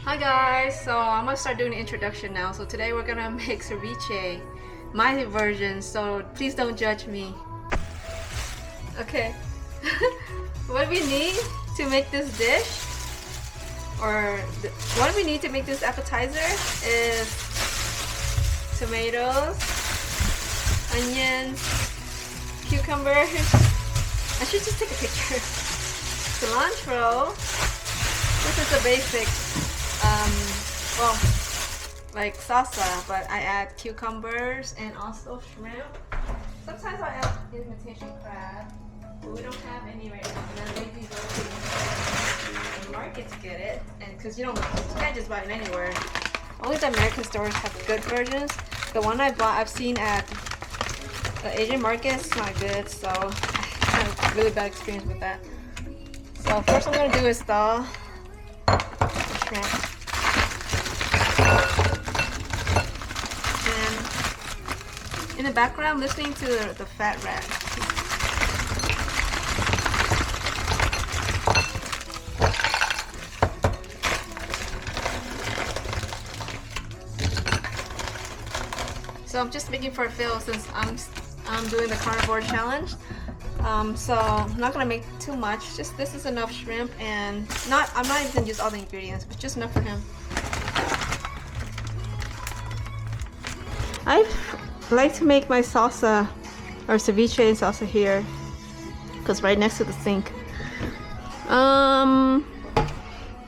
Hi guys, so I'm gonna start doing the introduction now. So today we're gonna make ceviche, my version, so please don't judge me. Okay, what we need to make this dish, what we need to make this appetizer is tomatoes, onions, cucumbers. I should just take a picture. Cilantro. This is the basic, well, like salsa, but I add cucumbers and also shrimp. Sometimes I add imitation crab, but we don't have any right now. And then maybe go to the market to get it, and because you can't just buy it anywhere. Only the American stores have good versions. The one I bought, I've seen at the Asian market, it's not good, so I had a really bad experience with that. So first I'm gonna do is thaw shrimp. And in the background, listening to the fat rat. So I'm just making for a feel since I'm doing the carnivore challenge. So I'm not gonna make too much. Just this is enough shrimp, and I'm not even gonna use all the ingredients, but just enough for him. I like to make my salsa or ceviche salsa here, because right next to the sink.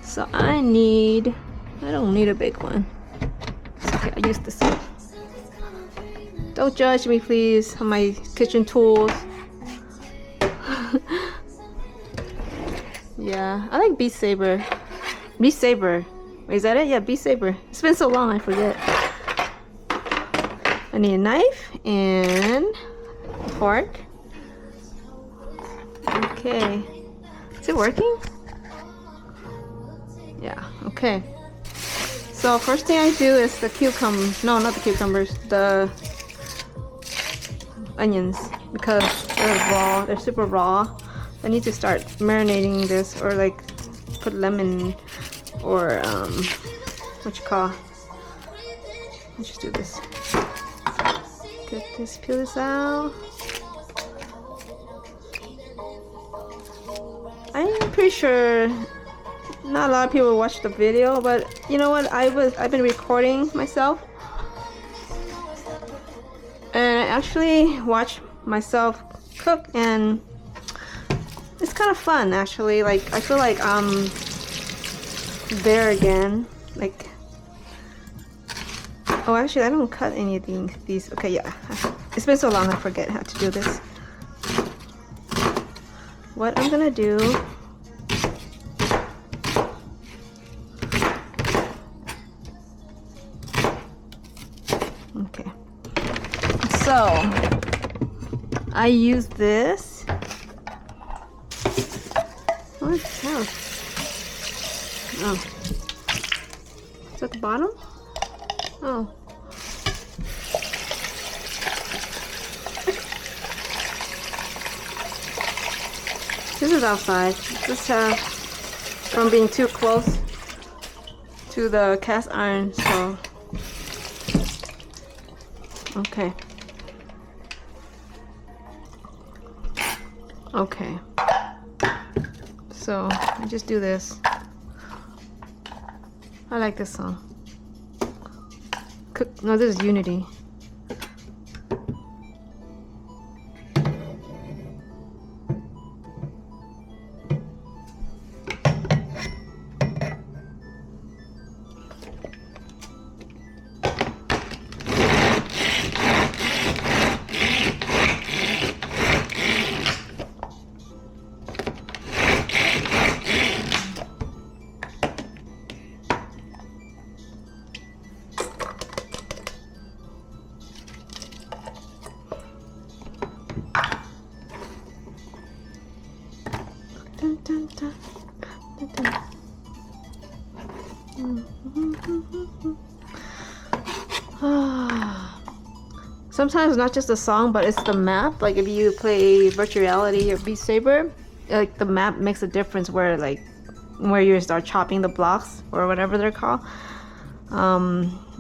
So I don't need a big one. It's okay, I use this one. Don't judge me, please, on my kitchen tools. Yeah, I like Beef Saber. Beef Saber. Wait, is that it? Yeah, Beef Saber. It's been so long, I forget. I need a knife and a fork. Okay. Is it working? Yeah, okay. So first thing I do is the cucumbers. No, not the cucumbers. The onions, because they're raw. They're super raw. I need to start marinating this, or like put lemon, or what you call. Let's just do this. Get this, peel this out. I'm pretty sure not a lot of people watch the video, but you know what? I've been recording myself, and I actually watch myself cook, and it's kind of fun actually. Like I feel like I'm there again. Like, oh, actually I don't cut any of these. Okay, yeah. It's been so long I forget how to do this. What I'm gonna do, okay. So I use this. What the hell? Oh. Is at the bottom? Oh. This is outside. This from being too close to the cast iron, so. Okay. Okay. So I just do this. I like this song. No, this is Unity. Dun, dun, dun, dun. Sometimes not just the song, but it's the map. Like if you play virtual reality or Beat Saber, like the map makes a difference where like where you start chopping the blocks or whatever they're called.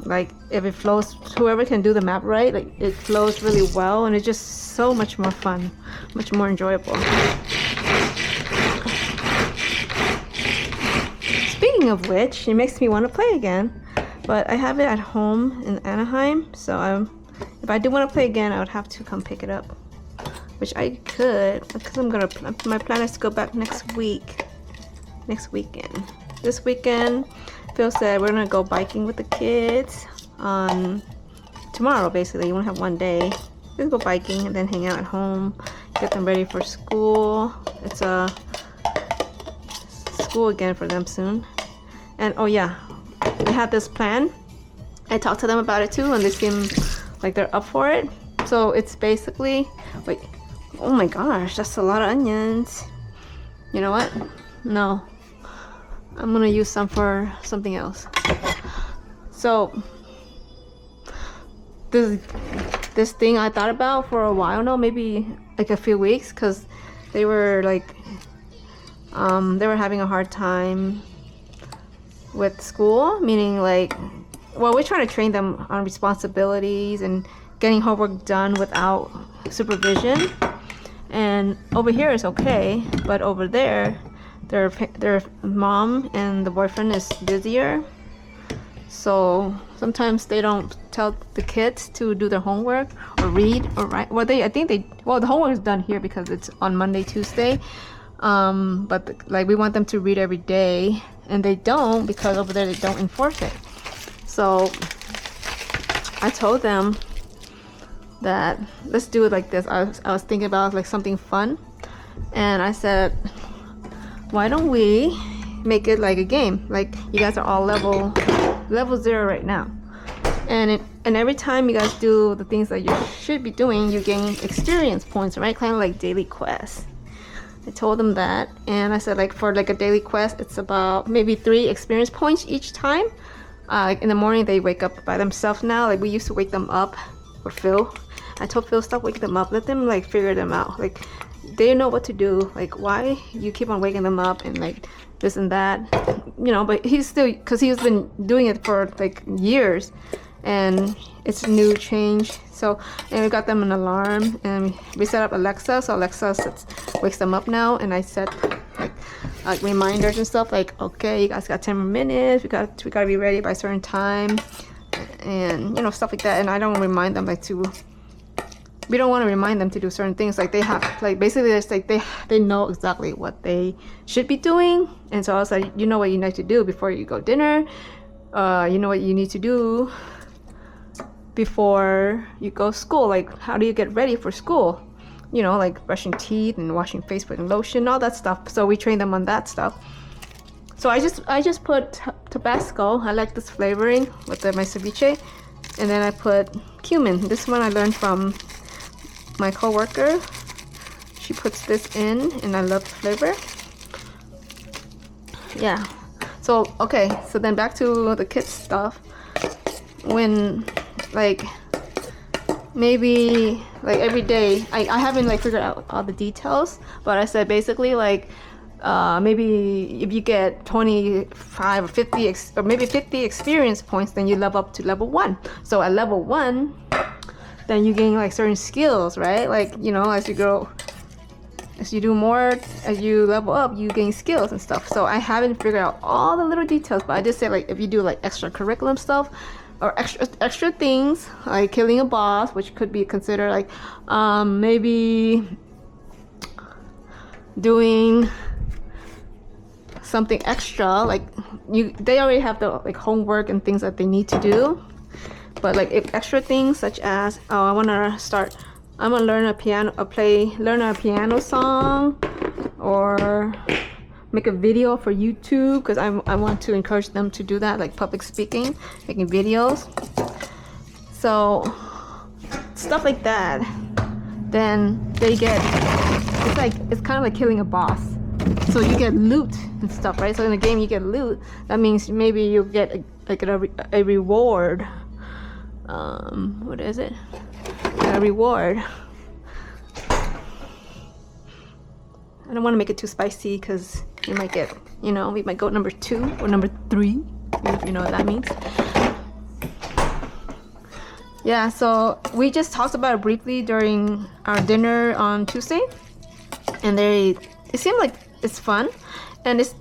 Like if it flows, whoever can do the map right, like it flows really well, and it's just so much more fun, much more enjoyable. Speaking of which, it makes me want to play again, but I have it at home in Anaheim, so if I do want to play again, I would have to come pick it up, which I could, because my plan is to go back next weekend. This weekend, Phil said we're gonna go biking with the kids on tomorrow. Basically, you want to have one day, just go biking and then hang out at home, get them ready for school. It's school again for them soon. And oh yeah, I had this plan. I talked to them about it too, and they seem like they're up for it. So it's basically, wait, oh my gosh, that's a lot of onions. You know what? No, I'm gonna use some for something else. So this thing I thought about for a while now, maybe like a few weeks, because they were like they were having a hard time with school, meaning like, well, we're trying to train them on responsibilities and getting homework done without supervision. And over here is okay, but over there their mom and the boyfriend is busier, so sometimes they don't tell the kids to do their homework or read or write. Well, the homework is done here because it's on Monday, Tuesday, but like we want them to read every day, and they don't, because over there they don't enforce it. So I told them that let's do it like this. I was thinking about like something fun, and I said, why don't we make it like a game? Like you guys are all level 0 right now, and every time you guys do the things that you should be doing, you gain experience points, right? Kind of like daily quests. I told them that, and I said, like, for like a daily quest, it's about maybe 3 experience points each time. Like in the morning they wake up by themselves now. Like we used to wake them up, or Phil. I told Phil, stop waking them up, let them like figure them out. Like they know what to do. Like why you keep on waking them up and like this and that, you know. But he's still, because he's been doing it for like years, and it's a new change. So, and we got them an alarm, and we set up Alexa, so Alexa wakes them up now. And I set like reminders and stuff, like, okay, you guys got 10 more minutes, we gotta be ready by a certain time, and you know, stuff like that. And I don't remind them we don't want to remind them to do certain things. Like they have, like basically it's like they know exactly what they should be doing. And so I was like, you know what you need to do before you go dinner, you know what you need to do before you go to school, like how do you get ready for school, you know, like brushing teeth and washing face with lotion, all that stuff. So we train them on that stuff. So I just put Tabasco. I like this flavoring with my ceviche, and then I put cumin. This one I learned from my co-worker. She puts this in, and I love the flavor. Yeah. So okay, so then back to the kids stuff. When like maybe like every day, I haven't like figured out all the details, but I said basically like maybe if you get 25 or 50 or maybe 50 experience points, then you level up to level 1. So at level 1, then you gain like certain skills, right? Like, you know, as you grow, as you do more, as you level up, you gain skills and stuff. So I haven't figured out all the little details, but I just say like if you do like extracurriculum stuff or extra things like killing a boss, which could be considered like maybe doing something extra, like they already have the like homework and things that they need to do, but like if extra things such as, oh, I'm gonna learn a piano song, or make a video for YouTube, because I want to encourage them to do that, like public speaking, making videos. So stuff like that, then they get, it's kind of like killing a boss. So you get loot and stuff, right? So in the game you get loot. That means maybe you get a reward. What is it? A reward. I don't want to make it too spicy because we might get, you know, we might go number 2 or number 3, if you know what that means. Yeah, so we just talked about it briefly during our dinner on Tuesday, and it seemed like it's fun, and it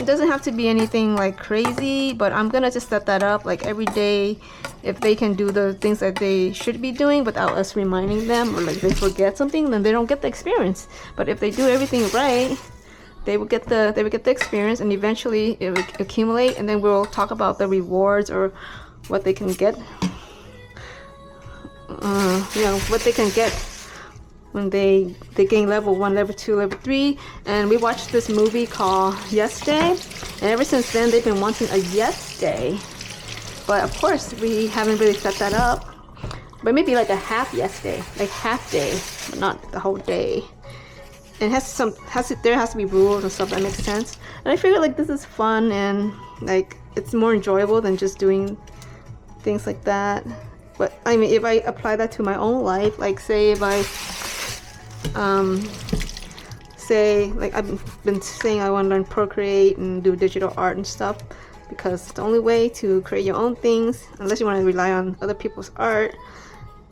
doesn't have to be anything like crazy, but I'm gonna just set that up like every day. If they can do the things that they should be doing without us reminding them, or like they forget something, then they don't get the experience. But if they do everything right, they would get the experience, and eventually it will accumulate, and then we'll talk about the rewards or what they can get. You know, what they can get when they gain level 1, level 2, level 3. And we watched this movie called Yes Day, and ever since then they've been wanting a Yes Day. But of course we haven't really set that up. But maybe like a half Yes Day, like half day, but not the whole day. And there has to be rules and stuff that makes sense. And I figure like this is fun, and like it's more enjoyable than just doing things like that. But I mean, if I apply that to my own life, like say if I say like I've been saying I want to learn Procreate and do digital art and stuff, because it's the only way to create your own things, unless you want to rely on other people's art.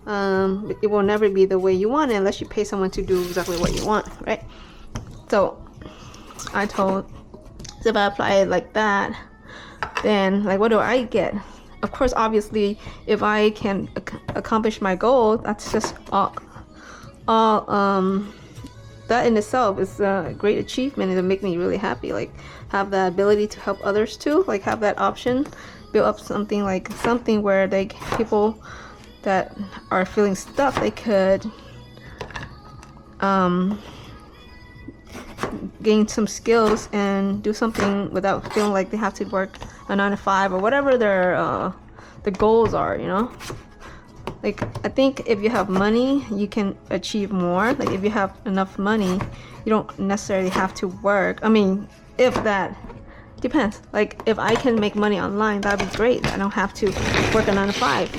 It will never be the way you want it unless you pay someone to do exactly what you want, right? So I told, if I apply it like that, then like what do I get? Of course, obviously, if I can accomplish my goal, that's just all that in itself is a great achievement. It'll make me really happy. Like have the ability to help others too. Like have that option, build up something where people that are feeling stuck, they could gain some skills and do something without feeling like they have to work a 9 to 5 or whatever their goals are, you know. Like I think if you have money, you can achieve more. Like if you have enough money, you don't necessarily have to work. I mean, if that depends. Like if I can make money online, that'd be great. I don't have to work a 9 to 5.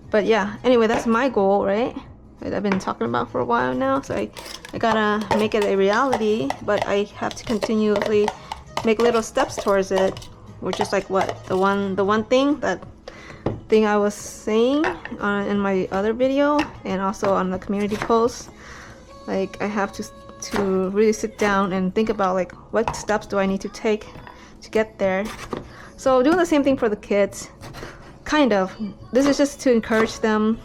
But yeah, anyway, that's my goal, right? That I've been talking about for a while now. So I gotta make it a reality, but I have to continuously make little steps towards it, which is like what the one thing I was saying in my other video, and also on the community post. Like I have to really sit down and think about like what steps do I need to take to get there. So doing the same thing for the kids, kind of. This is just to encourage them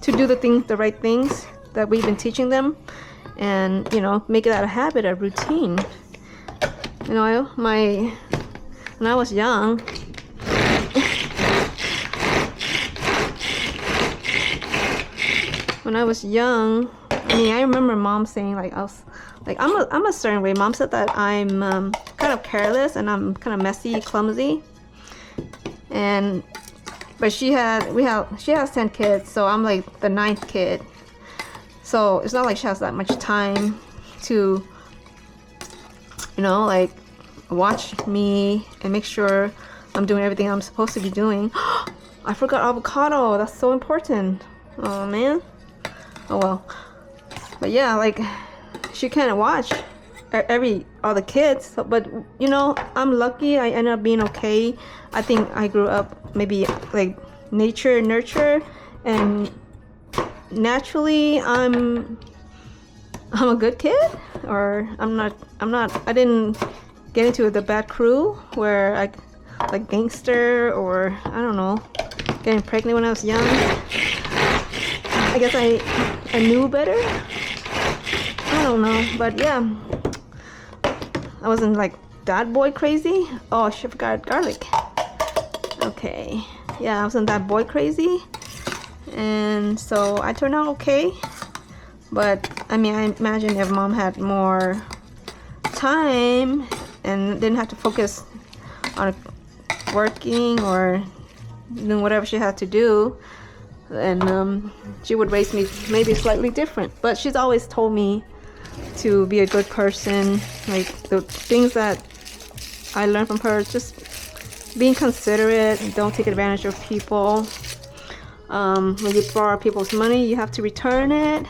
to do the right things that we've been teaching them, and you know, make it a habit, a routine. You know, when I was young, I mean, I remember mom saying like I'm a certain way. Mom said that I'm kind of careless and I'm kind of messy, clumsy, but she has 10 kids, so I'm like the 9th kid. So it's not like she has that much time to, you know, like watch me and make sure I'm doing everything I'm supposed to be doing. I forgot avocado. That's so important. Oh man. Oh well. But yeah, like she can't watch all the kids. But you know, I'm lucky. I ended up being okay. I think I grew up maybe like nature and nurture, and naturally I'm a good kid, or I'm not. I didn't get into the bad crew where I like gangster, or I don't know, getting pregnant when I was young. I guess I knew better. I don't know, but yeah, I wasn't like that boy crazy. Oh, I forgot garlic. Okay, yeah, I wasn't that boy crazy, and so I turned out okay. But I mean, I imagine if mom had more time and didn't have to focus on working or doing whatever she had to do, and she would raise me maybe slightly different. But she's always told me to be a good person. Like the things that I learned from her, just being considerate and don't take advantage of people. When you borrow people's money, you have to return it.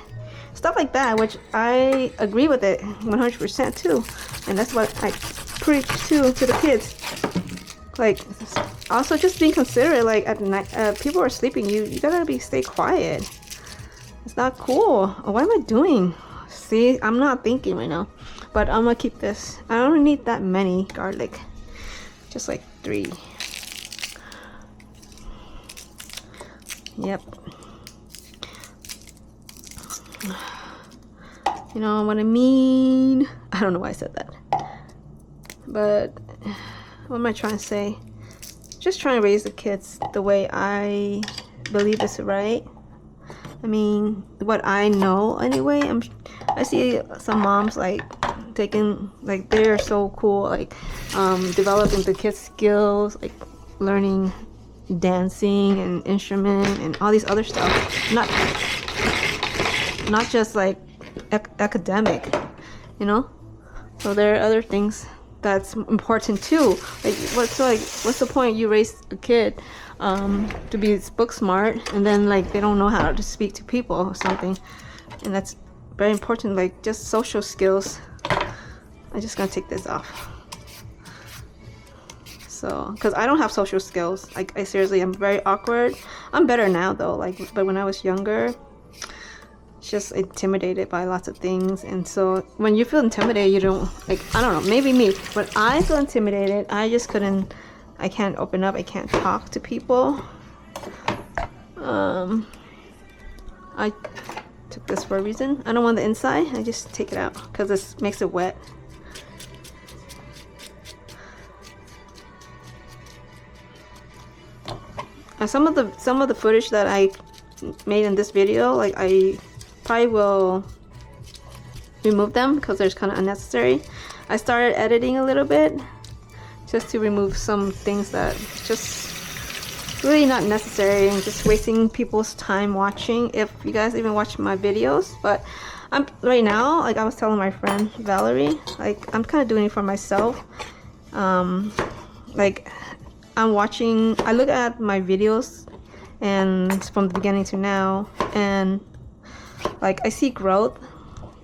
Stuff like that, which I agree with it 100% too. And that's what I preach to the kids. Like, also just being considerate. Like at night, people are sleeping. You gotta stay quiet. It's not cool. What am I doing? See, I'm not thinking right now. But I'm gonna keep this. I don't need that many garlic. Just like 3. Yep. You know what I mean? I don't know why I said that. But what am I trying to say? Just trying to raise the kids the way I believe is right. I mean, what I know anyway. I see some moms like taking, like, they're so cool, like developing the kids' skills, like learning dancing and instrument and all these other stuff. Not just like academic, you know. So there are other things that's important too. Like what's the point you raise a kid to be book smart and then like they don't know how to speak to people or something? And that's very important, like just social skills. I'm just gonna take this off. So, because I don't have social skills, like I seriously, I'm very awkward. I'm better now though, like, but when I was younger, just intimidated by lots of things. And so when you feel intimidated, you don't, like, I don't know, maybe me, but I feel intimidated. I can't open up, I can't talk to people. I took this for a reason. I don't want the inside, I just take it out because this makes it wet. Some of the footage that I made in this video, like I probably will remove them because they're kind of unnecessary. I started editing a little bit just to remove some things that just really not necessary and just wasting people's time watching, if you guys even watch my videos. But I'm right now, like I was telling my friend Valerie, like I'm kind of doing it for myself. Like I look at my videos and from the beginning to now, and like I see growth,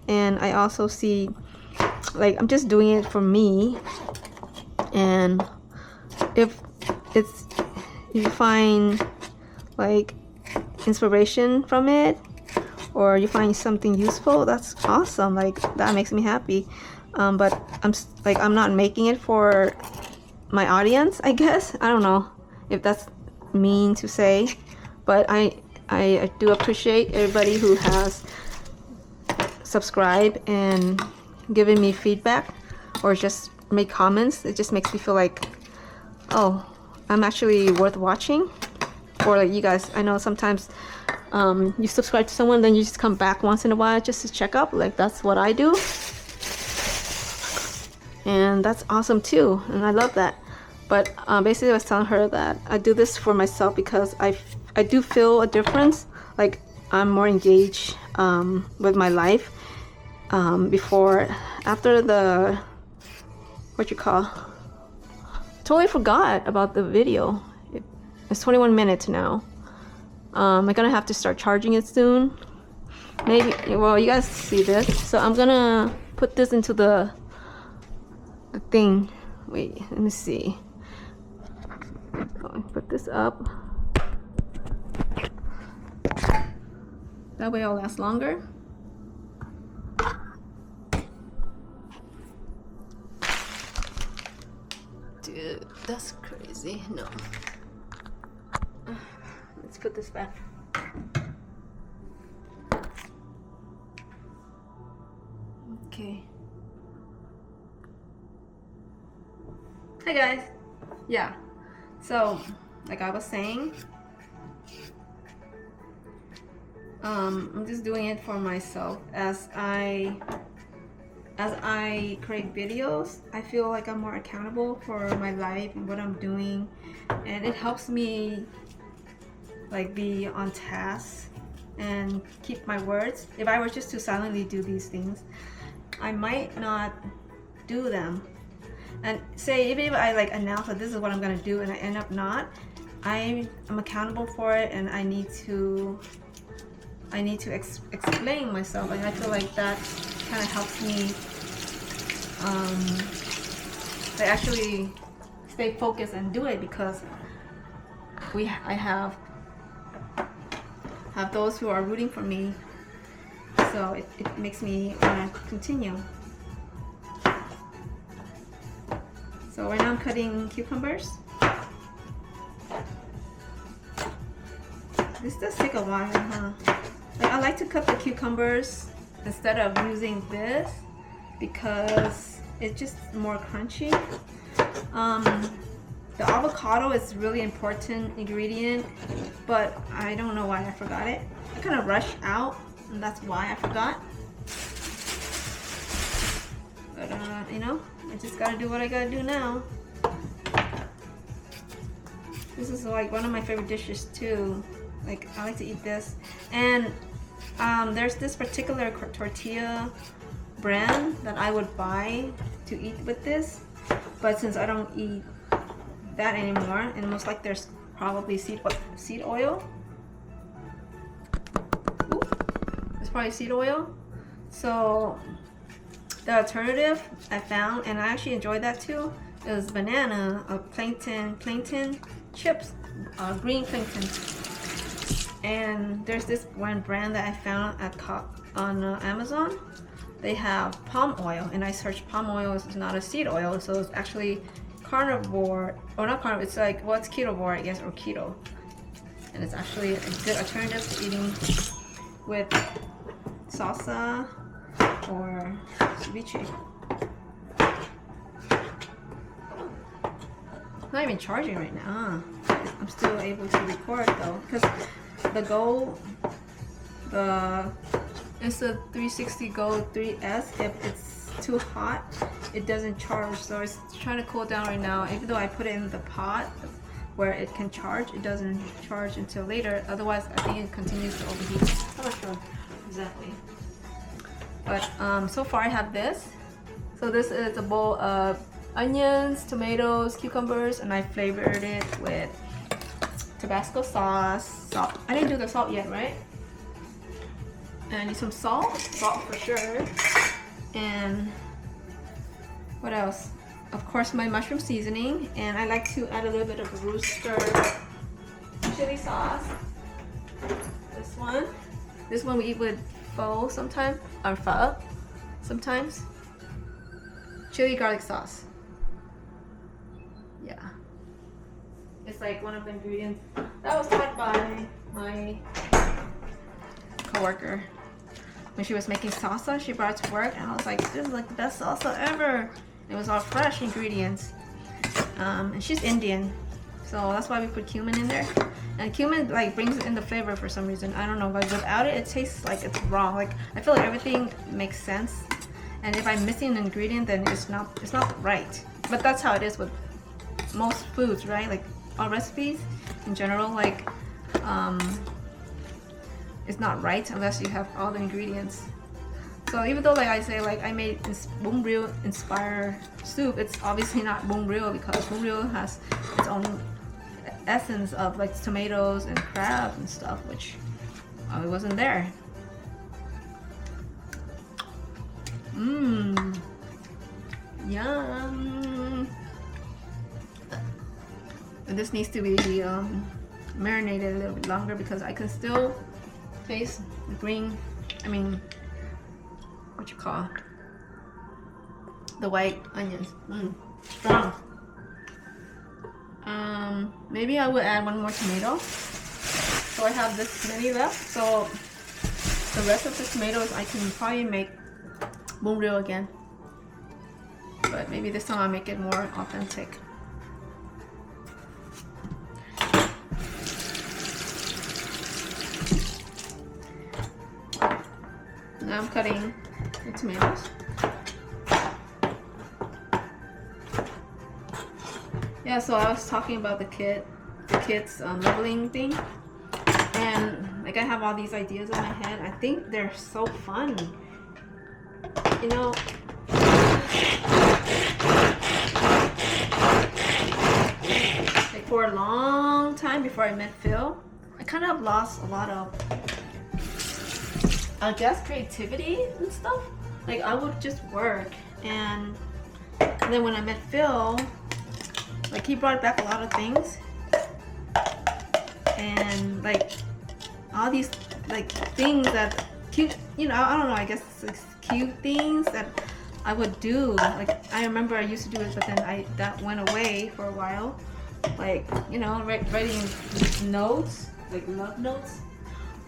and I also see, like, I'm just doing it for me. And if you find like inspiration from it, or you find something useful, that's awesome. Like that makes me happy. But I'm not making it for my audience, I guess. I don't know if that's mean to say, but I do appreciate everybody who has subscribed and given me feedback or just make comments. It just makes me feel like, oh, I'm actually worth watching. Or like you guys, I know sometimes you subscribe to someone, then you just come back once in a while just to check up. Like that's what I do, and that's awesome too, and I love that. But basically I was telling her that I do this for myself because I do feel a difference. Like I'm more engaged with my life after the totally forgot about the video. It's 21 minutes now. I'm gonna have to start charging it soon. Maybe, well, you guys see this, so I'm gonna put this into the thing. Wait, let me see. Put this up. That way it'll last longer. Dude, that's crazy. No. Let's put this back. Okay. Hi guys. Yeah. So, like I was saying, I'm just doing it for myself. As I create videos, I feel like I'm more accountable for my life and what I'm doing, and it helps me like be on task and keep my words. If I were just to silently do these things, I might not do them. And say, even if I like announce that this is what I'm gonna do and I end up not, I'm accountable for it, and I need to explain myself. Like I feel like that kind of helps me to actually stay focused and do it, because I have those who are rooting for me, so it makes me want to continue. So right now I'm cutting cucumbers. This does take a while, huh? Like, I like to cut the cucumbers instead of using this because it's just more crunchy. The avocado is really important ingredient, but I don't know why I forgot it. I kind of rushed out, and that's why I forgot. But you know, I just gotta do what I gotta do now. This is like one of my favorite dishes too. Like, I like to eat this. And there's this particular tortilla brand that I would buy to eat with this, but since I don't eat that anymore, and most like there's probably seed oil. Ooh, it's probably seed oil. So the alternative I found, and I actually enjoyed that too, is banana plankton chips, green plankton. And there's this one brand that I found on Amazon. They have palm oil, and I searched palm oil is not a seed oil, so it's actually carnivore, or not carnivore, it's like, well, it's ketovore, I guess, or keto. And it's actually a good alternative to eating with salsa or ceviche. It's not even charging right now. I'm still able to record though, because it's a 360 Go 3S. If it's too hot, it doesn't charge, so it's trying to cool down right now. Even though I put it in the pot where it can charge, it doesn't charge until later. Otherwise, I think it continues to overheat. I'm not sure exactly. But so far I have this. So this is a bowl of onions, tomatoes, cucumbers, and I flavored it with Tabasco sauce, salt. I didn't do the salt yet, right? And I need some salt for sure. And what else? Of course, my mushroom seasoning, and I like to add a little bit of rooster chili sauce. This one we eat with pho sometimes, or pho sometimes. Chili garlic sauce. Yeah. It's like one of the ingredients that was taught by my coworker. When she was making salsa, she brought it to work, and I was like, this is like the best salsa ever. It was all fresh ingredients. And she's Indian, so that's why we put cumin in there. And cumin like brings in the flavor for some reason. I don't know, but without it, it tastes like it's wrong. Like, I feel like everything makes sense, and if I'm missing an ingredient, then it's not right. But that's how it is with most foods, right? Like all recipes in general, like it's not right unless you have all the ingredients. So even though, like I say, like I made bún riêu inspired soup, it's obviously not bún riêu, because bún riêu has its own essence of like tomatoes and crab and stuff, which it wasn't there. Yum. And this needs to be marinated a little bit longer, because I can still taste the green, what you call the white onions. Strong. Maybe I will add one more tomato. So I have this many left, so the rest of the tomatoes I can probably make bún riêu again, but maybe this time I'll make it more authentic. Now I'm cutting the tomatoes. Yeah, so I was talking about the kids leveling thing, and like I have all these ideas in my head. I think they're so fun. You know, like for a long time time before I met Phil, I kind of lost a lot of, I guess, creativity and stuff. Like I would just work, and then when I met Phil, like he brought back a lot of things, and like all these like things that cute, you know, I don't know, I guess it's cute things that I would do. Like I remember I used to do it, but then that went away for a while. Like, you know, writing notes, like love notes,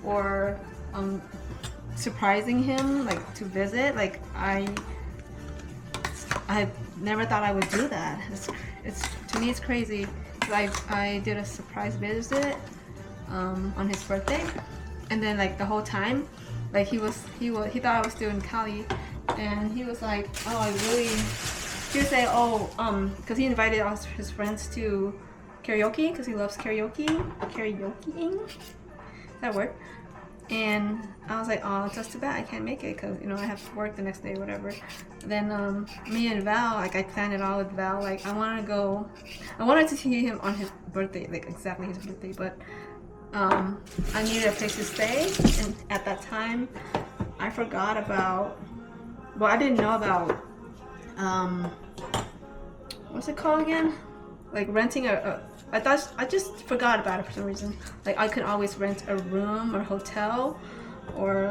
or surprising him, like to visit. Like I never thought I would do that. It's to me it's crazy. I did a surprise visit on his birthday, and then like the whole time, like he thought I was still in Cali, and he was like, oh, he would say, oh, because he invited all his friends to karaoke, because he loves karaokeing, that word. And I was like, oh, it's just too bad I can't make it, because, you know, I have to work the next day, whatever. Then me and Val, like I planned it all with Val, like I wanted to see him on his birthday, like exactly his birthday, but I needed a place to stay, and at that time I forgot about, well, I didn't know about what's it called again, like renting I just forgot about it for some reason. Like I could always rent a room or hotel or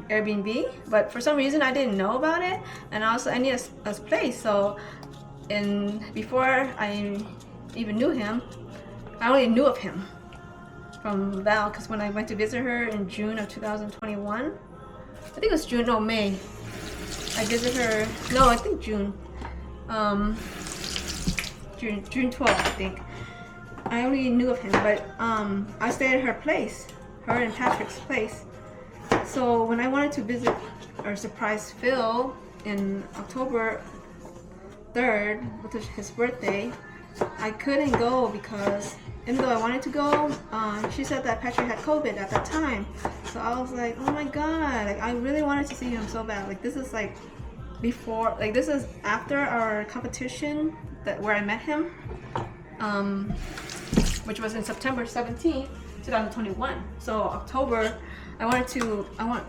Airbnb, but for some reason I didn't know about it, and also I need a place. So, before I even knew him, I only knew of him from Val, because when I went to visit her in June of 2021, I think it was June, no, May. I visited her, no, I think June. June 12th, I think. I only knew of him, but I stayed at her place, her and Patrick's place. So when I wanted to visit or surprise Phil in October 3rd, which is his birthday, I couldn't go because even though I wanted to go, she said that Patrick had COVID at that time. So I was like, oh my god, like I really wanted to see him so bad. Like this is like before, like this is after our competition where I met him, which was in September 17th, 2021. So October,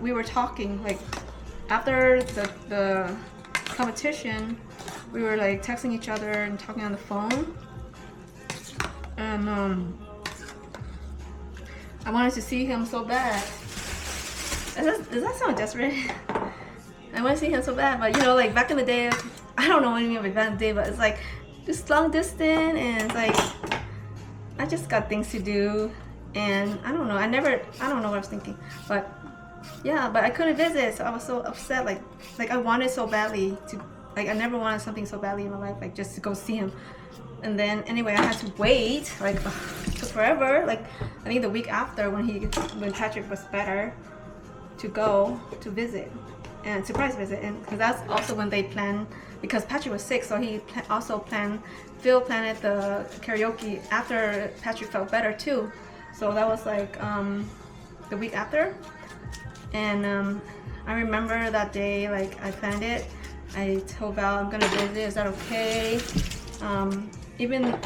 we were talking, like after the competition, we were like texting each other and talking on the phone, and I wanted to see him so bad. Does that sound desperate? I want to see him so bad, but you know, like back in the day, I don't know what I mean by back in the day, but it's like just long distance, and it's like I just got things to do, and I don't know. I don't know what I was thinking, but yeah, but I couldn't visit, so I was so upset. Like I wanted so badly to, like I never wanted something so badly in my life, like just to go see him. And then anyway, I had to wait, like it took forever. Like I think the week after when Patrick was better, to go to visit and surprise visit, and because that's also when they planned, because Patrick was sick, so he Phil planned the karaoke after Patrick felt better too. So that was like the week after, and I remember that day, like I planned it. I told Val, I'm gonna visit, is that okay? Even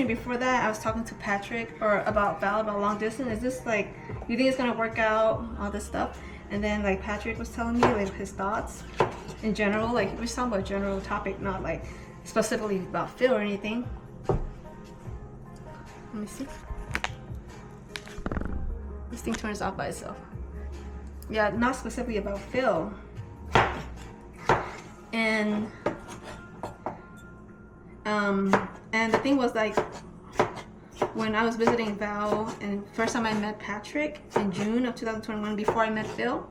before that, I was talking to Patrick about Val about long distance. Is this like, you think it's gonna work out, all this stuff? And then like Patrick was telling me like his thoughts in general, like we were talking about a general topic, not like specifically about Phil or anything. Let me see. This thing turns off by itself. Yeah, not specifically about Phil. And the thing was, like, when I was visiting Val and first time I met Patrick in June of 2021, before I met Phil,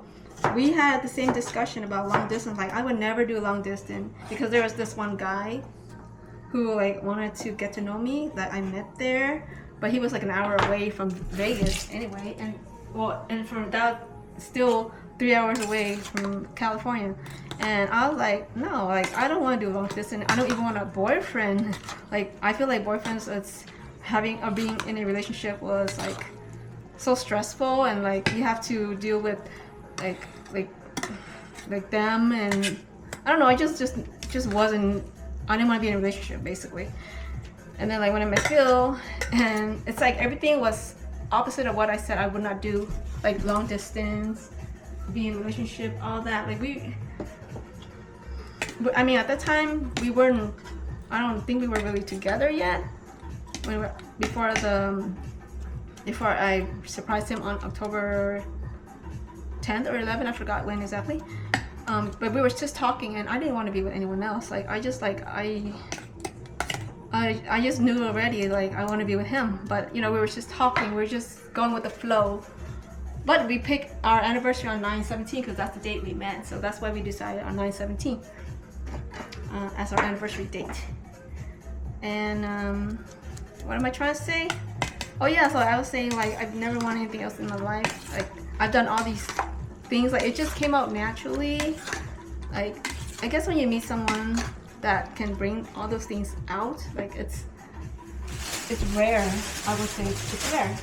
we had the same discussion about long distance. Like I would never do long distance because there was this one guy who like wanted to get to know me that I met there, but he was like an hour away from Vegas anyway, and from that still 3 hours away from California. And I was like, no, like I don't want to do long distance. I don't even want a boyfriend. Like I feel like boyfriends, it's having or being in a relationship was like so stressful, and like you have to deal with like them, and I don't know. I just wasn't. I didn't want to be in a relationship basically. And then like when I met Phil, and it's like everything was opposite of what I said I would not do, like long distance, be in a relationship, all that. Like I mean, at that time we weren't. I don't think we were really together yet. Before I surprised him on October 10th or 11th, I forgot when exactly. But we were just talking, and I didn't want to be with anyone else. Like I just knew already, like I want to be with him. But you know, we were just talking, we were just going with the flow. But we picked our anniversary on 9/17 because that's the date we met. So that's why we decided on 9/17 as our anniversary date. And what am I trying to say? Oh yeah, so I was saying like I've never wanted anything else in my life. Like I've done all these things, like it just came out naturally. Like I guess when you meet someone that can bring all those things out, like it's rare. I would say it's rare.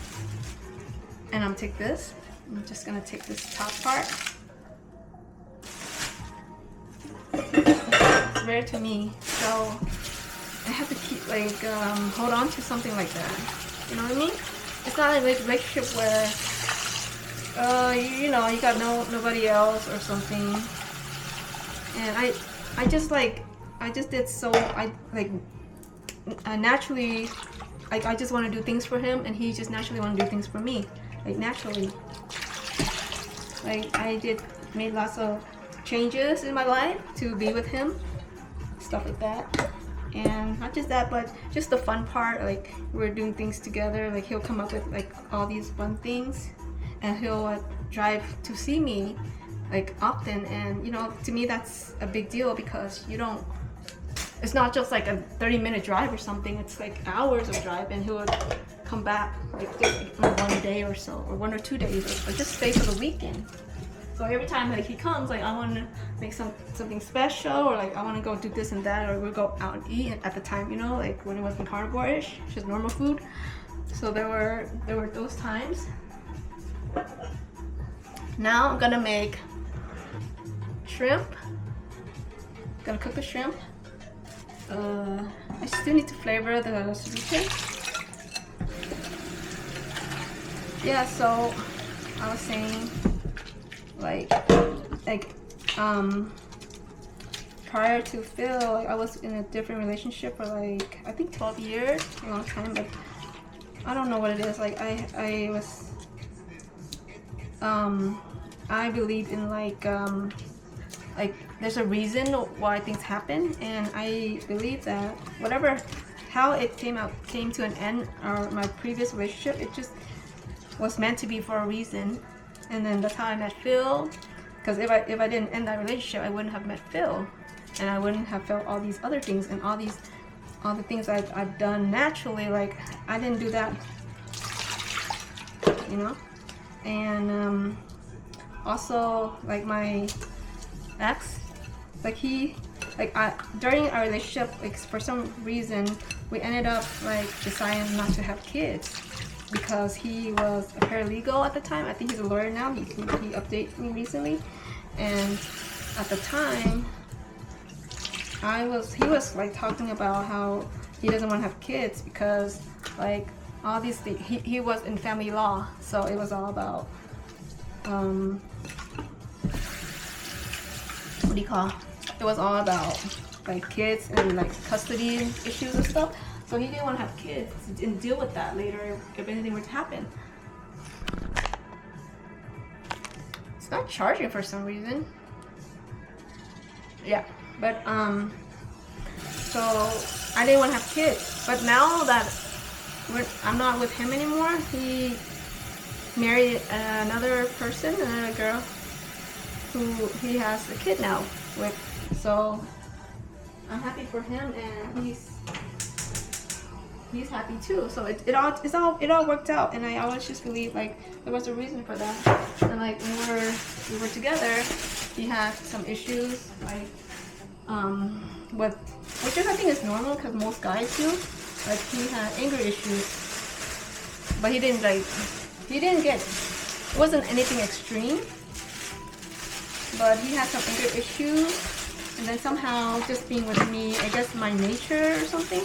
And I'm take this. I'm just gonna take this top part. It's rare to me, so I have to keep like hold on to something like that. You know what I mean? It's not a relationship where you know, you got nobody else or something. And I just did so naturally, like I just want to do things for him, and he just naturally want to do things for me, like naturally. Like I made lots of changes in my life to be with him, stuff like that. And not just that, but just the fun part, like we're doing things together. Like he'll come up with like all these fun things, and he'll drive to see me like often. And you know, to me that's a big deal, because it's not just like a 30-minute drive or something, it's like hours of drive. And he would come back like one day or so, or 1 or 2 days, or just stay for the weekend. So every time like he comes, like I want to make something special, or like I want to go do this and that, or we'll go out and eat at the time, you know, like when it wasn't carnivore-ish, just normal food. So there were those times. Now I'm gonna make shrimp. Gonna cook the shrimp. I still need to flavor the ceviche. Yeah, so I was saying, like prior to Phil, like I was in a different relationship for like I think 12 years, a long time, but I don't know what it is. Like I was I believe in like there's a reason why things happen, and I believe that how it came to an end, or my previous relationship, it just was meant to be for a reason. And then that's how I met Phil, because if I didn't end that relationship, I wouldn't have met Phil, and I wouldn't have felt all these other things, and all the things I've done naturally. Like I didn't do that, you know. And also like my ex, during our relationship, like for some reason we ended up like deciding not to have kids, because he was a paralegal at the time. I think he's a lawyer now. He updated me recently. And at the time, he was like talking about how he doesn't want to have kids because like all these things. He was in family law, so it was all about what do you call? It was all about like kids and like custody issues and stuff. So he didn't want to have kids and deal with that later if anything were to happen. It's not charging for some reason. Yeah, but so I didn't want to have kids. But now that I'm not with him anymore, he married another person, another girl, who he has a kid now with. So I'm happy for him, and he's happy too. So it all worked out, and I always just believe like there was a reason for that. And like when we were together, he had some issues like which I think is normal because most guys do. Like he had anger issues, but it wasn't anything extreme, but he had some anger issues. And then somehow just being with me, I guess my nature or something,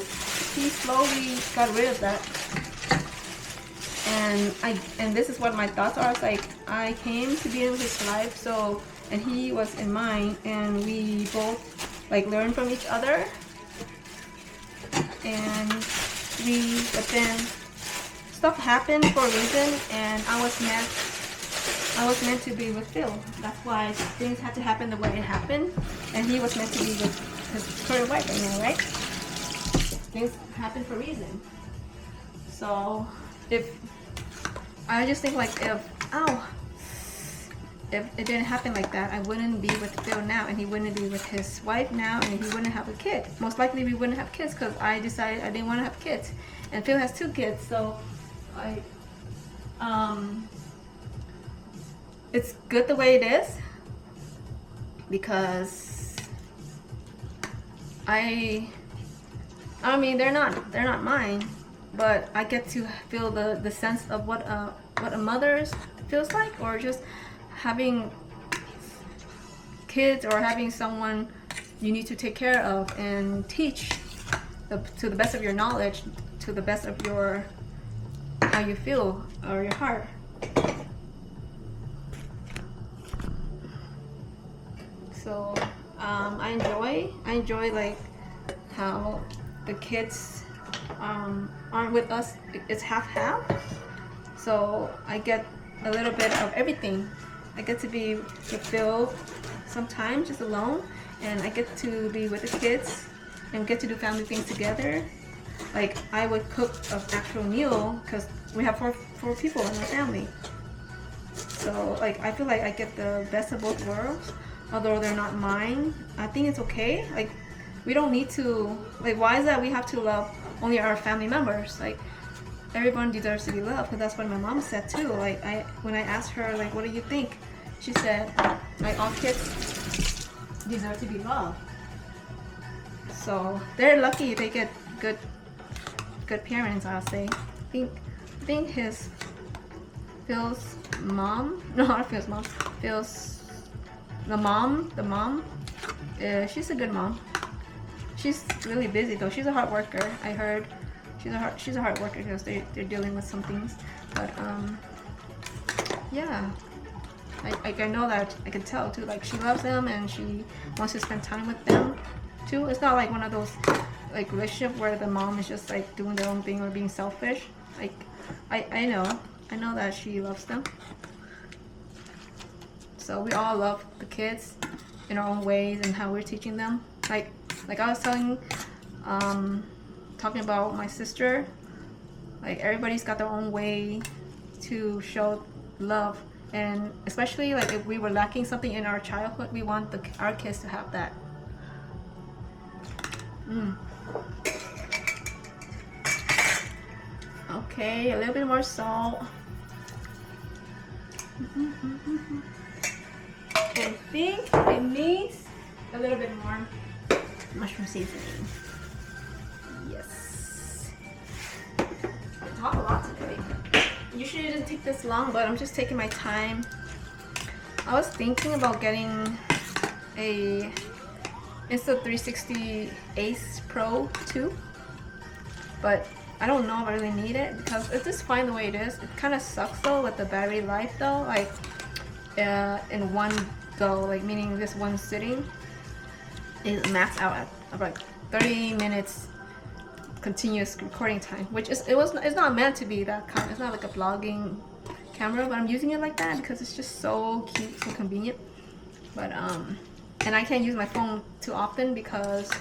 he slowly got rid of that. And this is what my thoughts are. It's like I came to be in his life, so, and he was in mine, and we both like learn from each other. And but then stuff happened for a reason, and I was meant to be with Phil. That's why things had to happen the way it happened, and he was meant to be with his current wife right now, right? Things happen for a reason. So if I just think like if it didn't happen like that, I wouldn't be with Phil now, and he wouldn't be with his wife now, and he wouldn't have a kid. Most likely we wouldn't have kids because I decided I didn't want to have kids, and Phil has 2 kids. So it's good the way it is, because I mean they're not mine, but I get to feel the sense of what a mother feels like, or just having kids, or having someone you need to take care of and teach to the best of your knowledge, to the best of your how you feel or your heart. So I enjoy like how the kids aren't with us. It's half. So I get a little bit of everything. I get to be with Phil sometimes just alone, and I get to be with the kids and get to do family things together. Like I would cook an actual meal because we have four people in my family. So like I feel like I get the best of both worlds, although they're not mine. I think it's okay. Like we don't need to, like, why is that we have to love only our family members? Like everyone deserves to be loved, because that's what my mom said too. Like when I asked her like, what do you think? She said like all kids deserve to be loved. So they're lucky they get good parents, I'll say. I think Phil's mom, no, not Phil's mom, the mom, she's a good mom. She's really busy though. She's a hard worker. I heard she's a hard worker because they're dealing with some things. But yeah, I know that, I can tell too. Like she loves them and she wants to spend time with them too. It's not like one of those like relationship where the mom is just like doing their own thing or being selfish. Like I know that she loves them. So we all love the kids in our own ways and how we're teaching them. Like I was talking about my sister. Like everybody's got their own way to show love, and especially like if we were lacking something in our childhood, we want our kids to have that. Okay, a little bit more salt. I think it needs a little bit more mushroom seasoning. Yes. I talk a lot today. Usually it doesn't take this long, but I'm just taking my time. I was thinking about getting a Insta360 Ace Pro 2, but I don't know if I really need it because it's just fine the way it is. It kind of sucks though with the battery life though, like in one go, like meaning this one sitting is maxed out at about 30 minutes continuous recording time, which it's not meant to be that kind. It's not like a vlogging camera, but I'm using it like that because it's just so cute, so convenient. But and I can't use my phone too often because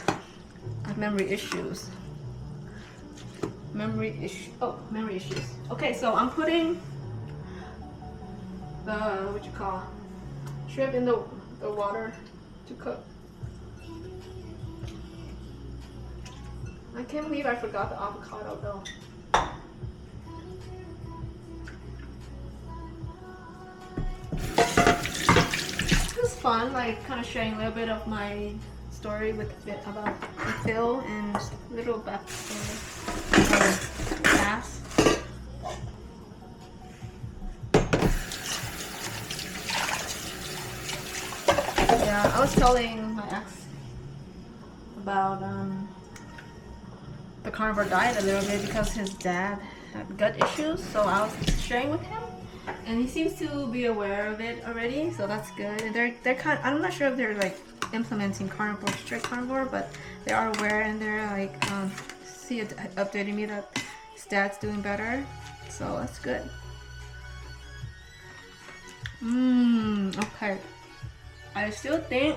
I have memory issues. Memory issues. Okay, so I'm putting the shrimp in the water to cook. I can't believe I forgot the avocado though. It was fun, like kind of sharing a little bit of my story about Phil and little past. Yeah, I was telling my ex about the carnivore diet a little bit because his dad had gut issues. So I was sharing with him, and he seems to be aware of it already. So that's good. And they're kind. I'm not sure if they're like implementing carnivore, strict carnivore, but they are aware, and they're like updating me that his dad's doing better. So that's good. Okay. I still think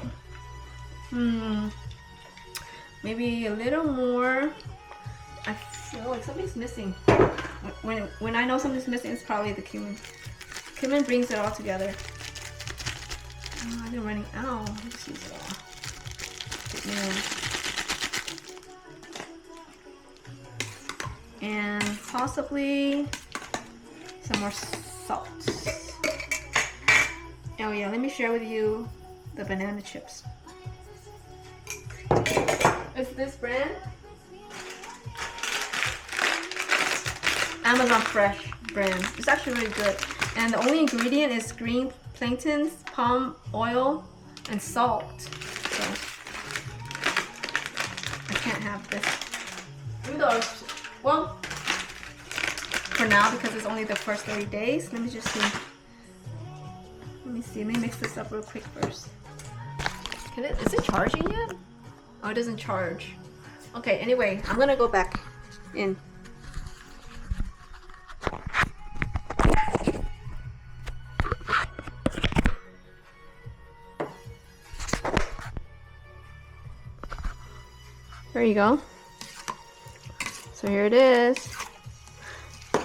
maybe a little more. I feel like something's missing. When I know something's missing, it's probably the cumin. Cumin brings it all together. I've been running out. Let's use it all. And possibly some more salt. Oh yeah, let me share with you the banana chips. It's this brand. Amazon Fresh brand. It's actually really good. And the only ingredient is green plantains, palm oil, and salt. So I can't have this. Even though, well, for now, because it's only the first 30 days, let me just see. Let me mix this up real quick first. Is it charging yet? Oh, it doesn't charge. Okay, anyway, I'm gonna go back in. There you go. So here it is.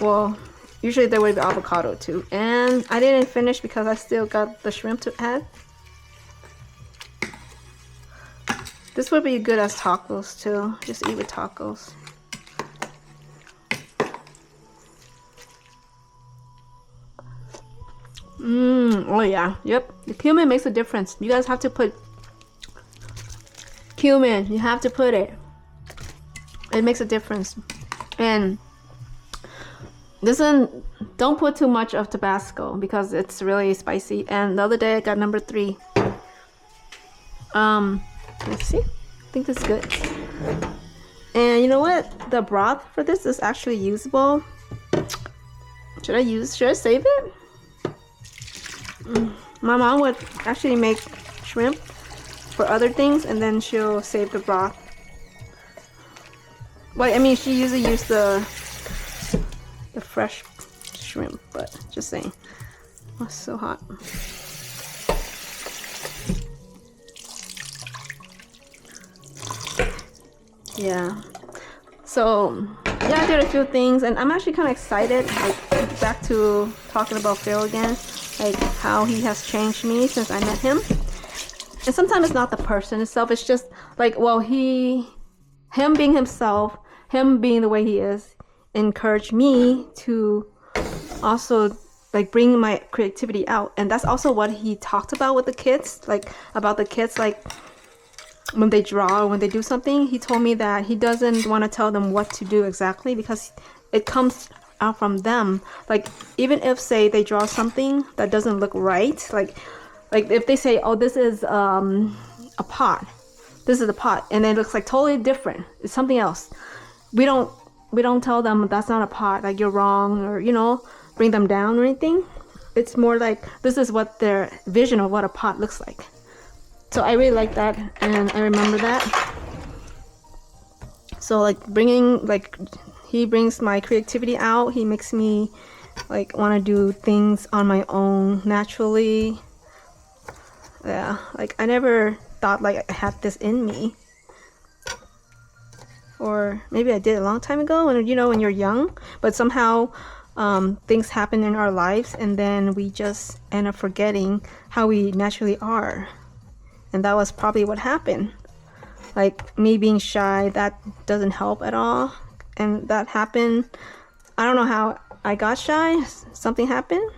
Well, usually there would be avocado too. And I didn't finish because I still got the shrimp to add. This would be good as tacos too. Just eat with tacos. Oh yeah. Yep. The cumin makes a difference. You guys have to put cumin. You have to put it. It makes a difference. And don't put too much of Tabasco because it's really spicy. And the other day I got number 3. Let's see. I think this is good. And you know what? The broth for this is actually usable. Should I save it? My mom would actually make shrimp for other things and then she'll save the broth. Well, I mean, she usually uses the fresh shrimp, but just saying. Oh, it's so hot. Yeah. So yeah, I did a few things and I'm actually kind of excited. Like, back to talking about Phil again, like how he has changed me since I met him. And sometimes it's not the person itself, it's just like, well, him being himself, him being the way he is, encouraged me to also like bring my creativity out. And that's also what he talked about with the kids, like about the kids, like when they draw or when they do something. He told me that he doesn't want to tell them what to do exactly because it comes out from them. Like even if say they draw something that doesn't look right, like if they say, oh, this is a pot, this is a pot, and it looks like totally different, it's something else, we don't tell them that's not a pot, like you're wrong, or you know, bring them down or anything. It's more like this is what their vision of what a pot looks like. So I really like that, and I remember that. So like he brings my creativity out. He makes me like want to do things on my own naturally. Yeah, like I never thought like I had this in me. Or maybe I did a long time ago when, you know, when you're young, but somehow things happen in our lives and then we just end up forgetting how we naturally are. And that was probably what happened. Like me being shy, that doesn't help at all. And that happened. I don't know how I got shy. Something happened.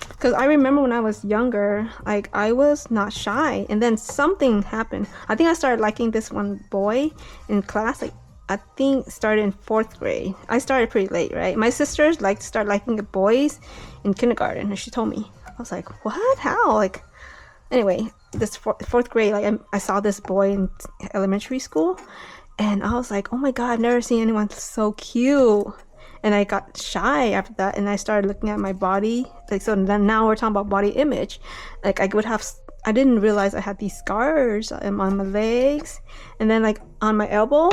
Because I remember when I was younger, like I was not shy. And then something happened. I think I started liking this one boy in class. Like I think started in 4th grade. I started pretty late, right? My sisters like to start liking the boys in kindergarten. And she told me. I was like, what? How? Like, anyway, this 4th grade, like I saw this boy in elementary school, And I was like, oh my God, I've never seen anyone so cute. And I got shy after that, and I started looking at my body. Like, so then now we're talking about body image. Like, I didn't realize I had these scars on my legs, and then like on my elbow,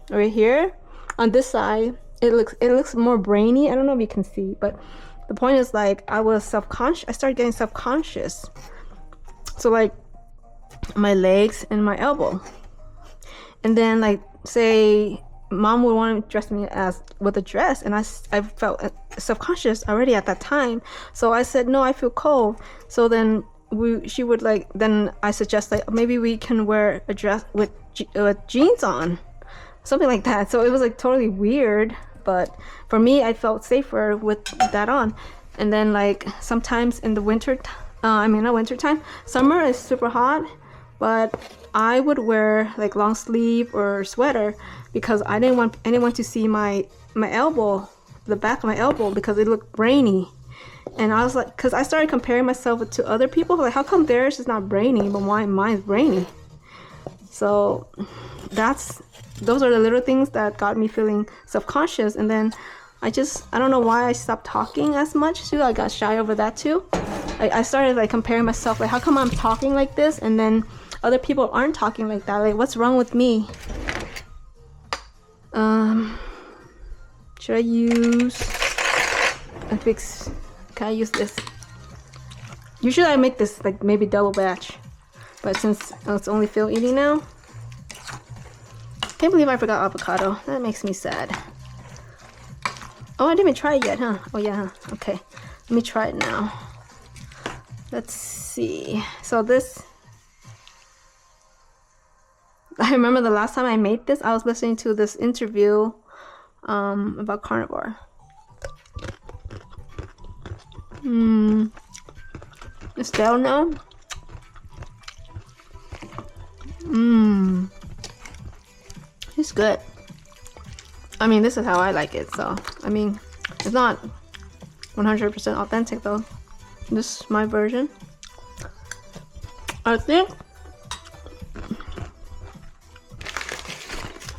right here, on this side, it looks more brainy. I don't know if you can see, but the point is, like, I started getting self-conscious. So like my legs and my elbow, and then like say mom would want to dress me with a dress, and I felt self-conscious already at that time. So I said, no, I feel cold. So then she would like, then I suggest like maybe we can wear a dress with jeans on, something like that. So it was like totally weird, but for me, I felt safer with that on. And then like sometimes in the winter, not winter time, summer is super hot, but I would wear like long sleeve or sweater because I didn't want anyone to see my elbow, the back of my elbow, because it looked brainy. And I was like, because I started comparing myself to other people, like how come theirs is not brainy but mine's brainy? So those are the little things that got me feeling self-conscious. And then I don't know why I stopped talking as much too. I got shy over that too. I started like comparing myself, like how come I'm talking like this and then other people aren't talking like that? Like, what's wrong with me? Should I use a big? Can I use this? Usually I make this like maybe double batch, but since it's only Phil eating now, can't believe I forgot avocado. That makes me sad. Oh, I didn't even try it yet, huh? Oh yeah, huh? Okay. Let me try it now. Let's see. So this, I remember the last time I made this, I was listening to this interview about carnivore. It's stale now. It's good. I mean, this is how I like it, so I mean, it's not 100% authentic though. This is my version. I think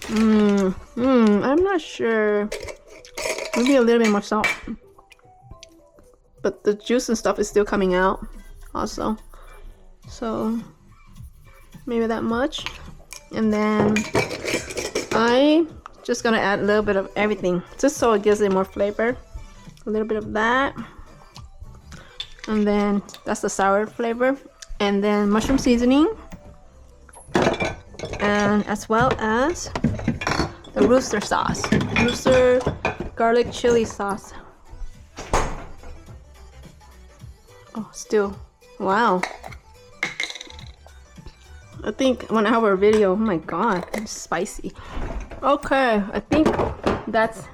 I'm not sure. Maybe a little bit more salt. But the juice and stuff is still coming out also. So maybe that much. And then I just gonna add a little bit of everything just so it gives it more flavor. A little bit of that. And then that's the sour flavor. And then mushroom seasoning. And as well as the rooster sauce. Rooster garlic chili sauce. Oh, still. Wow. I think 1 hour video. Oh my god, it's spicy. Okay, I think that's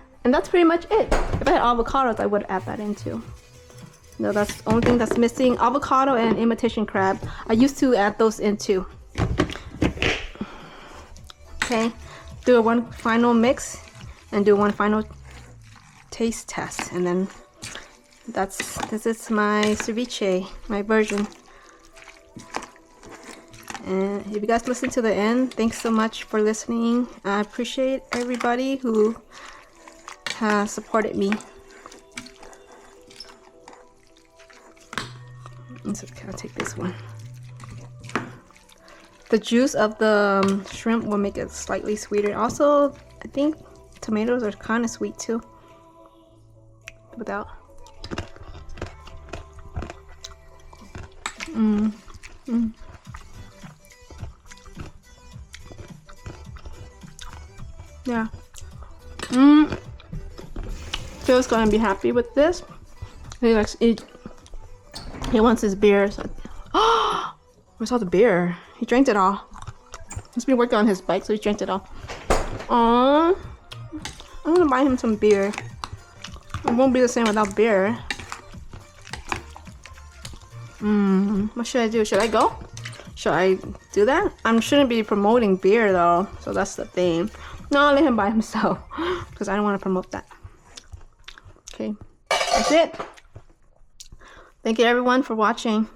pretty much it. If I had avocados, I would add that in too. No, that's the only thing that's missing. Avocado and imitation crab. I used to add those in too. Okay, do one final mix and do one final taste test, and then this is my ceviche, my version. And if you guys listen to the end, thanks so much for listening. I appreciate everybody who has supported me. It's okay, I'll take this one. The juice of the shrimp will make it slightly sweeter. Also, I think tomatoes are kind of sweet too. Without. Yeah. Phil's gonna be happy with this. He likes eat. He wants his beer. So. Oh, where's all the beer? He drank it all. He's been working on his bike, so he drank it all. Aww. I'm gonna buy him some beer. It won't be the same without beer. What should I do? Should I go? Should I do that? I shouldn't be promoting beer though, so that's the thing. No, I'll let him buy himself because I don't want to promote that. Okay, that's it. Thank you everyone for watching.